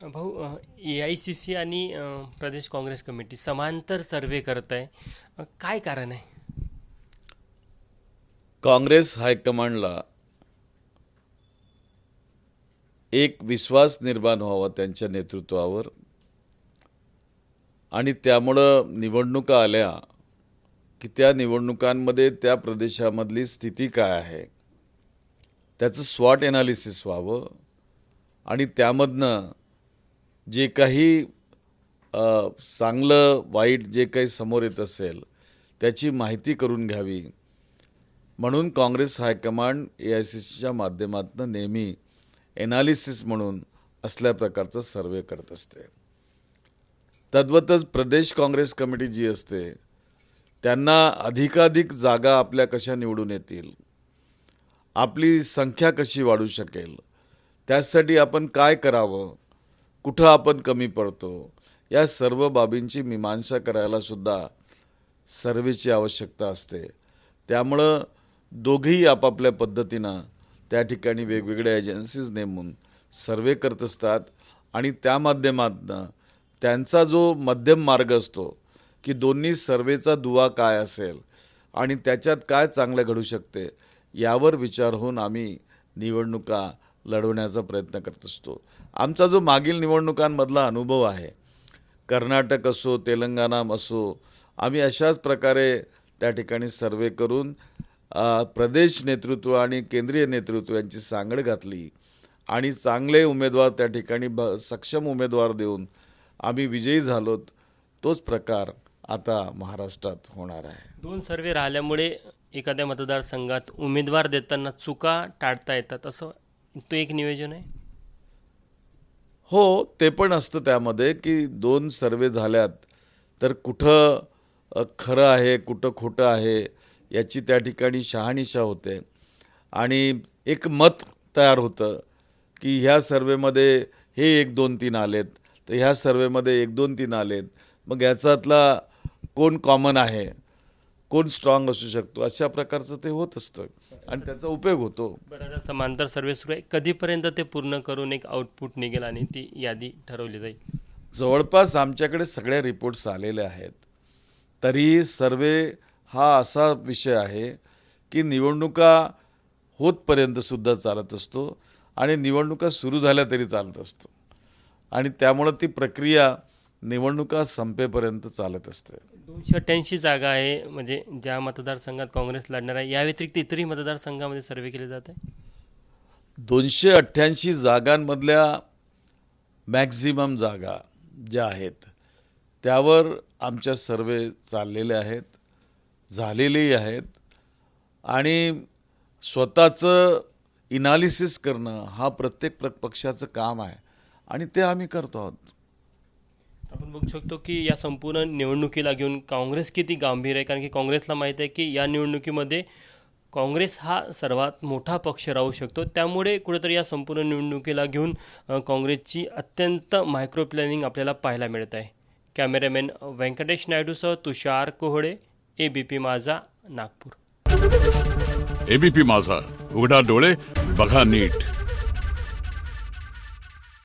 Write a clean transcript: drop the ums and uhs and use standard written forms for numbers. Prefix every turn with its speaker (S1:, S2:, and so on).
S1: भाऊ, AICC आणि प्रदेश Congress committee समांतर सर्वे करत आहे. काय कारण आहे?
S2: काँग्रेस हायकमांडला एक विश्वास निर्माण व्हावा त्यांच्या नेतृत्वावर आणि त्यामुळं निवडणुका आल्या की त्या निवडणुकांमध्ये त्या प्रदेशामधली स्थिती काय आहे त्याचं स्वॉट एनालिसिस व्हावं आणि त्यामधनं जे काही चांगलं वाईट जे काही समोर येत असेल त्याची माहिती करून घ्यावी म्हणून काँग्रेस हायकमांड AICCच्या माध्यमातून नेहमी एनालिसिस म्हणून असल्या प्रकारचा सर्वे करत असते. तद्वतच प्रदेश काँग्रेस कमिटी जी असते त्यांना अधिकाधिक जागा आपल्या कशा निवडून येतील, आपली संख्या कशी वाढू शकेल, त्यासाठी आपण काय करावं, कुठं आपण कमी पडतो, या सर्व बाबींची मीमांसा करायला सुद्धा सर्वेची आवश्यकता असते. त्यामुळं दोघेही आपापल्या पद्धतीनं त्या ठिकाणी वेगवेगळ्या एजन्सीज नेमून सर्वे करत असतात आणि त्या माध्यमातून त्यांचा जो मध्यम मार्ग असतो की दोन्ही सर्वेचा दुवा काय असेल आणि त्याच्यात काय चांगलं घडू शकते यावर विचार होऊन आम्ही निवडणुका लढवण्याचा प्रयत्न करत असतो. आमचा जो मागील निवडणुकांमधला अनुभव आहे, कर्नाटक असो तेलंगणा असो, आम्ही अशाच प्रकारे त्या ठिकाणी सर्वे करून प्रदेश नेतृत्व आणि केंद्रीय नेतृत्व यांची सांगड घातली आणि चांगले उमेदवार त्या ठिकाणी सक्षम उमेदवार देऊन आम्ही विजयी झालोत. तोच प्रकार आता महाराष्ट्रात होणार आहे.
S1: 2 सर्वे राहिल्यामुळे एखाद्या मतदारसंघात उमेदवार देताना चुका टाळता येतात, असं तो एक नियोजन आहे.
S2: हो, ते पण असतं त्यामध्ये की 2 सर्वे झाल्यात तर कुठं खरं आहे कुठं खोटं आहे याची त्या ठिकाणी शहानिशा होते आणि एक मत तयार होतं की ह्या सर्वेमध्ये हे 1, 2, 3 आलेत, तर ह्या सर्वेमध्ये 1, 2, 3 आलेत, मग याच्यातला कोण कॉमन आहे, कोण स्ट्रॉंग असू शकतो, अशा प्रकारचं ते होत असतं आणि त्याचा उपयोग होतो.
S1: बरं, आता समांतर सर्वे सुरू आहे. कधीपर्यंत ते पूर्ण करून एक आउटपुट निघेल आणि ती यादी ठरवली जाईल?
S2: जवळपास आमच्याकडे सगळे रिपोर्ट्स आलेले आहेत. तरी सर्वे हा असा विषय आहे की निवडणुका होतपर्यंतसुद्धा चालत असतो आणि निवडणुका सुरू झाल्या तरी चालत असतो आणि त्यामुळं ती प्रक्रिया निवडणुका संपेपर्यंत चालत असते.
S1: 288 जागा आहे, म्हणजे ज्या मतदारसंघात काँग्रेस लढणार आहे, या व्यतिरिक्त इतरही मतदारसंघामध्ये सर्वे केले जात आहे.
S2: 288 जागांमधल्या मॅक्झिमम जागा ज्या आहेत त्यावर आमच्या सर्वे चाललेले आहेत, झालेलेही आहेत आणि स्वतःचं इनालिसिस करणं हा प्रत्येक पक्षाचं काम आहे आणि ते आम्ही करतो आहोत.
S1: आपण बघू शकतो की या संपूर्ण निवडणुकीला घेऊन काँग्रेस किती गंभीर आहे, कारण की काँग्रेसला माहीत आहे की या निवडणुकीमध्ये काँग्रेस हा सर्वात मोठा पक्ष राहू शकतो. त्यामुळे कुठेतरी या संपूर्ण निवडणुकीला घेऊन काँग्रेसची अत्यंत मायक्रो प्लॅनिंग आपल्याला पाहायला मिळत आहे. कॅमेरामॅन व्यंकटेश नायडूसह तुषार कोहळे, ABP माझा, नागपूर.
S3: ABP माझा, उघडा डोळे बघा नीट.